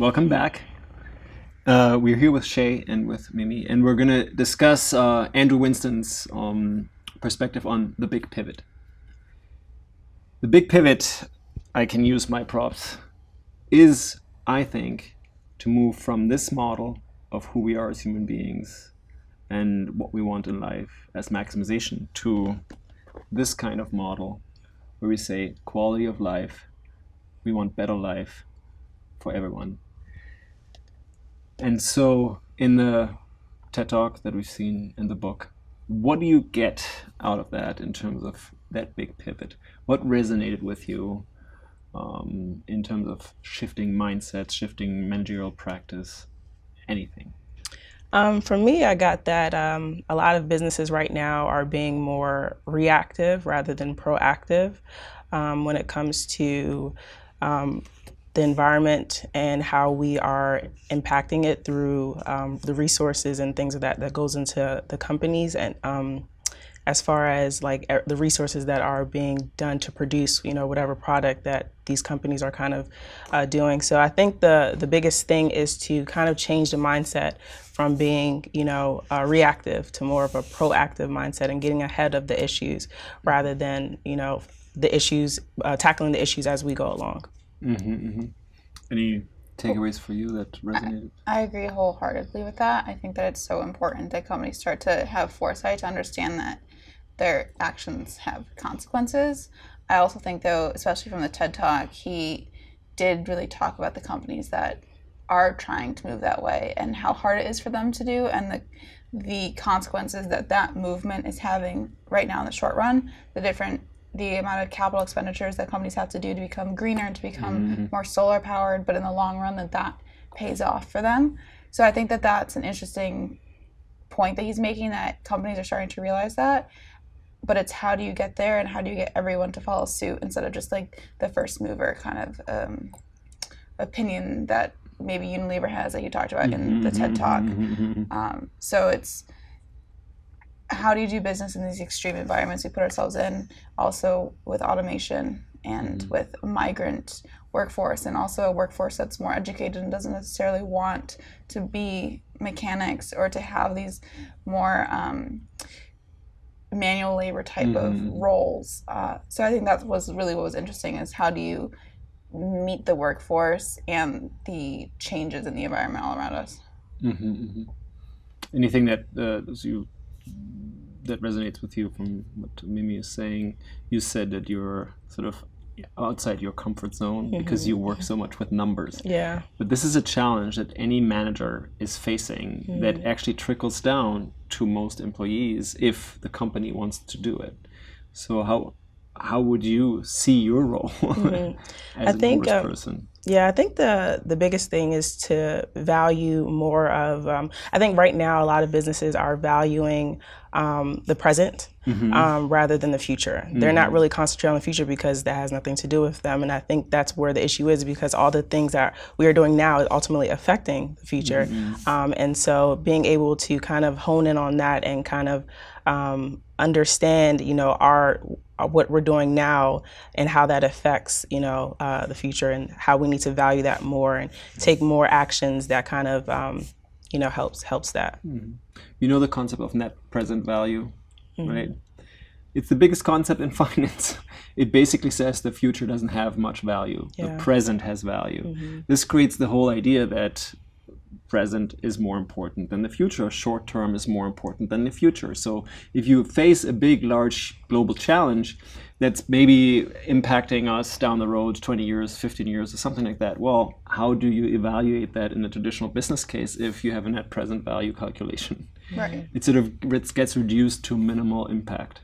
welcome back. We're here with Shay and with Mimi, and we're going to discuss Andrew Winston's perspective on the big pivot. The big pivot, I can use my props, is, I think, to move from this model of who we are as human beings and what we want in life as maximization to this kind of model where we say quality of life, we want better life for everyone. And so in the TED Talk that we've seen in the book, what do you get out of that in terms of that big pivot? What resonated with you in terms of shifting mindsets, shifting managerial practice, anything? For me, I got that a lot of businesses right now are being more reactive rather than proactive when it comes to the environment and how we are impacting it through the resources and things of that goes into the companies, and as far as like the resources that are being done to produce, whatever product that these companies are kind of doing. So I think the biggest thing is to kind of change the mindset from being, reactive to more of a proactive mindset and getting ahead of the issues rather than, the issues, tackling the issues as we go along. Mm-hmm, mm-hmm. Any takeaways for you that resonated? I agree wholeheartedly with that. I think that it's so important that companies start to have foresight to understand that their actions have consequences. I also think, though, especially from the TED Talk, he did really talk about the companies that are trying to move that way and how hard it is for them to do, and the consequences that movement is having right now in the short run, the amount of capital expenditures that companies have to do to become greener and to become more solar powered, but in the long run that pays off for them. So I think that that's an interesting point that he's making, that companies are starting to realize that, but it's how do you get there and how do you get everyone to follow suit instead of just like the first mover kind of opinion that maybe Unilever has that you talked about in the TED Talk. So it's, how do you do business in these extreme environments we put ourselves in, also with automation and with a migrant workforce, and also a workforce that's more educated and doesn't necessarily want to be mechanics or to have these more manual labor type of roles. So I think that was really what was interesting, is how do you meet the workforce and the changes in the environment all around us. Anything that that resonates with you from what Mimi is saying? You said that you're sort of outside your comfort zone because you work so much with numbers. Yeah. But this is a challenge that any manager is facing that actually trickles down to most employees if the company wants to do it. So how would you see your role as a numbers person? Yeah, I think the biggest thing is to value more of, I think right now a lot of businesses are valuing the present rather than the future. They're not really concentrating on the future because that has nothing to do with them. And I think that's where the issue is, because all the things that we are doing now is ultimately affecting the future. And so being able to kind of hone in on that and kind of understand, what we're doing now and how that affects, the future, and how we need to value that more and take more actions that kind of, helps that. You know the concept of net present value, right? It's the biggest concept in finance. It basically says the future doesn't have much value. The present has value. This creates the whole idea that present is more important than the future. Short term is more important than the future. So if you face a big, large global challenge that's maybe impacting us down the road 20 years, 15 years, or something like that, well, how do you evaluate that in a traditional business case if you have a net present value calculation? Right. It gets reduced to minimal impact.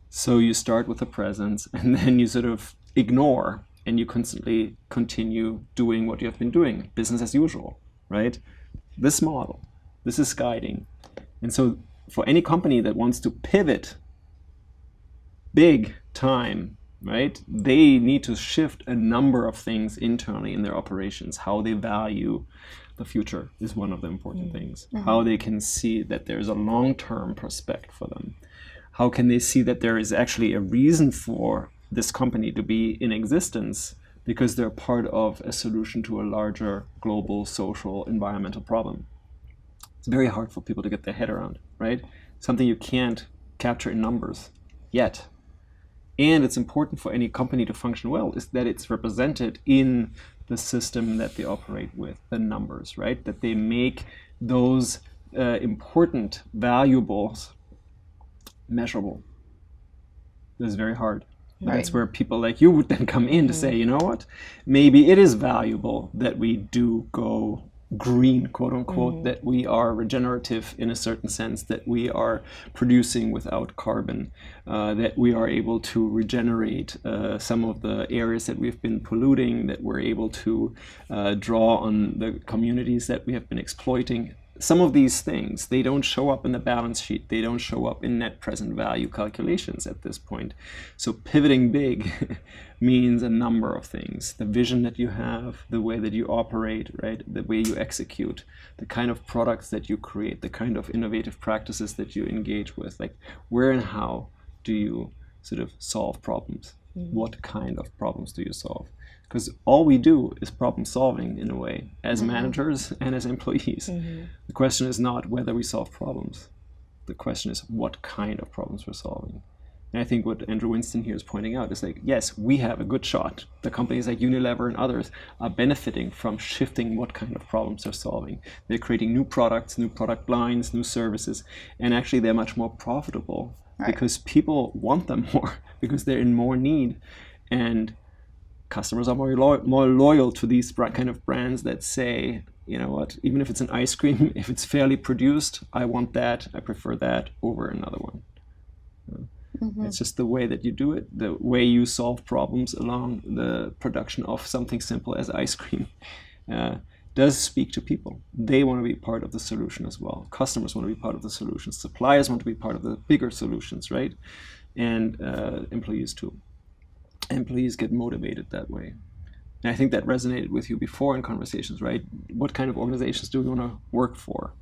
So you start with the present, and then you sort of ignore, and you constantly continue doing what you have been doing, business as usual. Right? This model, this is guiding. And so for any company that wants to pivot big time, right, they need to shift a number of things internally in their operations. How they value the future is one of the important things. How they can see that there's a long-term prospect for them. How can they see that there is actually a reason for this company to be in existence because they're part of a solution to a larger global, social, environmental problem. It's very hard for people to get their head around, right? Something you can't capture in numbers yet. And it's important for any company to function well is that it's represented in the system that they operate with, the numbers, right? That they make those important valuables measurable. This is very hard. Right. That's where people like you would then come in to say, you know what, maybe it is valuable that we do go green, quote unquote, that we are regenerative in a certain sense, that we are producing without carbon, that we are able to regenerate some of the areas that we've been polluting, that we're able to draw on the communities that we have been exploiting. Some of these things, they don't show up in the balance sheet. They don't show up in net present value calculations at this point. So pivoting big means a number of things. The vision that you have, the way that you operate, right? The way you execute, the kind of products that you create, the kind of innovative practices that you engage with. Like, where and how do you sort of solve problems? What kind of problems do you solve? Because all we do is problem solving in a way, as managers and as employees. The question is not whether we solve problems. The question is what kind of problems we're solving. And I think what Andrew Winston here is pointing out is like, yes, we have a good shot. The companies like Unilever and others are benefiting from shifting what kind of problems they're solving. They're creating new products, new product lines, new services, and actually they're much more profitable because people want them more, because they're in more need. And customers are more loyal to these kind of brands that say, you know what, even if it's an ice cream, if it's fairly produced, I want that, I prefer that over another one. It's just the way that you do it, the way you solve problems along the production of something simple as ice cream does speak to people. They want to be part of the solution as well. Customers want to be part of the solution. Suppliers want to be part of the bigger solutions, right? And employees too. Employees get motivated that way. And I think that resonated with you before in conversations, right? What kind of organizations do we want to work for?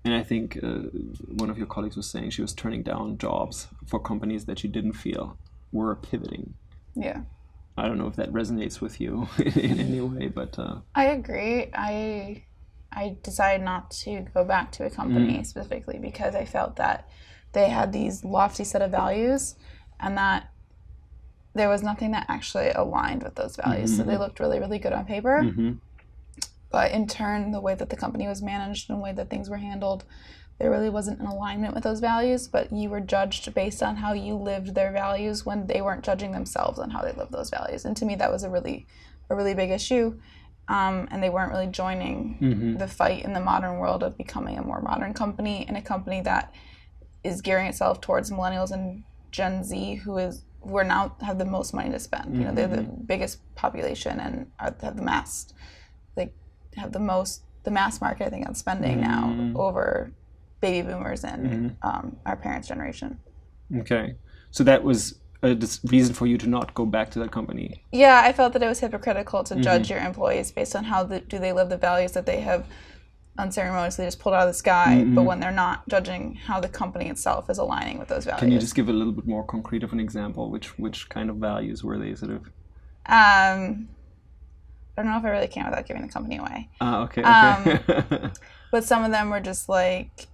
And I think one of your colleagues was saying she was turning down jobs for companies that she didn't feel were pivoting. Yeah. I don't know if that resonates with you in any way, but... I agree. I decided not to go back to a company specifically because I felt that they had these lofty set of values and that there was nothing that actually aligned with those values. So they looked really, really good on paper. But in turn, the way that the company was managed and the way that things were handled, there really wasn't an alignment with those values, but you were judged based on how you lived their values when they weren't judging themselves on how they lived those values. And to me, that was a really big issue. And they weren't really joining the fight in the modern world of becoming a more modern company and a company that is gearing itself towards millennials and Gen Z who are now have the most money to spend. You know, they're the biggest population and have the mass, like have the mass market, I think, on spending now over baby boomers and our parents' generation. Okay, so that was a reason for you to not go back to that company. Yeah, I felt that it was hypocritical to judge your employees based on how do they live the values that they have unceremoniously just pulled out of the sky, but when they're not judging how the company itself is aligning with those values. Can you just give a little bit more concrete of an example? Which kind of values were they sort of? I don't know if I really can without giving the company away. Okay. But some of them were just like...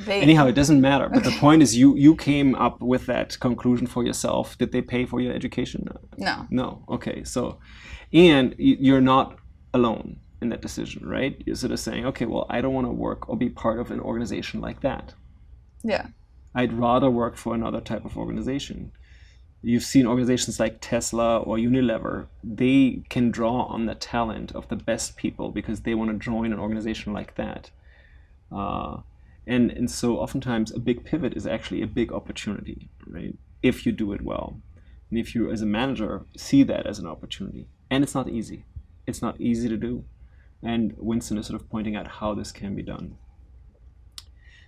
Anyhow, it doesn't matter. But the point is you came up with that conclusion for yourself. Did they pay for your education? No. No. Okay. So, and you're not alone in that decision, right? You're sort of saying, okay, well, I don't want to work or be part of an organization like that. Yeah. I'd rather work for another type of organization. You've seen organizations like Tesla or Unilever. They can draw on the talent of the best people because they want to join an organization like that. And so oftentimes a big pivot is actually a big opportunity, right? If you do it well. And if you, as a manager, see that as an opportunity. And it's not easy. It's not easy to do. And Winston is sort of pointing out how this can be done.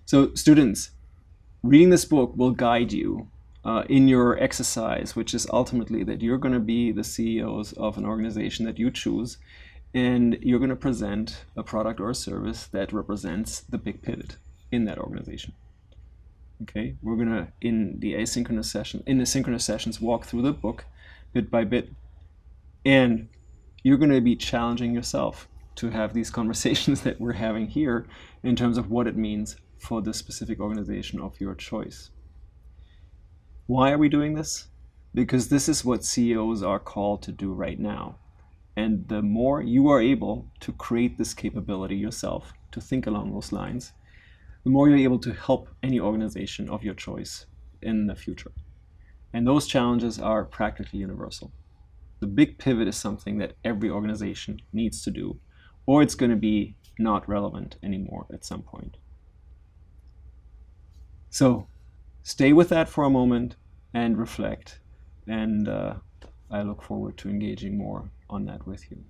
So students, reading this book will guide you in your exercise, which is ultimately that you're going to be the CEOs of an organization that you choose, and you're going to present a product or a service that represents the big pivot in that organization. Okay, we're going to, in the synchronous sessions, walk through the book, bit by bit. And you're going to be challenging yourself to have these conversations that we're having here in terms of what it means for the specific organization of your choice. Why are we doing this? Because this is what CEOs are called to do right now. And the more you are able to create this capability yourself, to think along those lines, the more you're able to help any organization of your choice in the future. And those challenges are practically universal. The big pivot is something that every organization needs to do, or it's going to be not relevant anymore at some point. So stay with that for a moment and reflect. And I look forward to engaging more on that with you.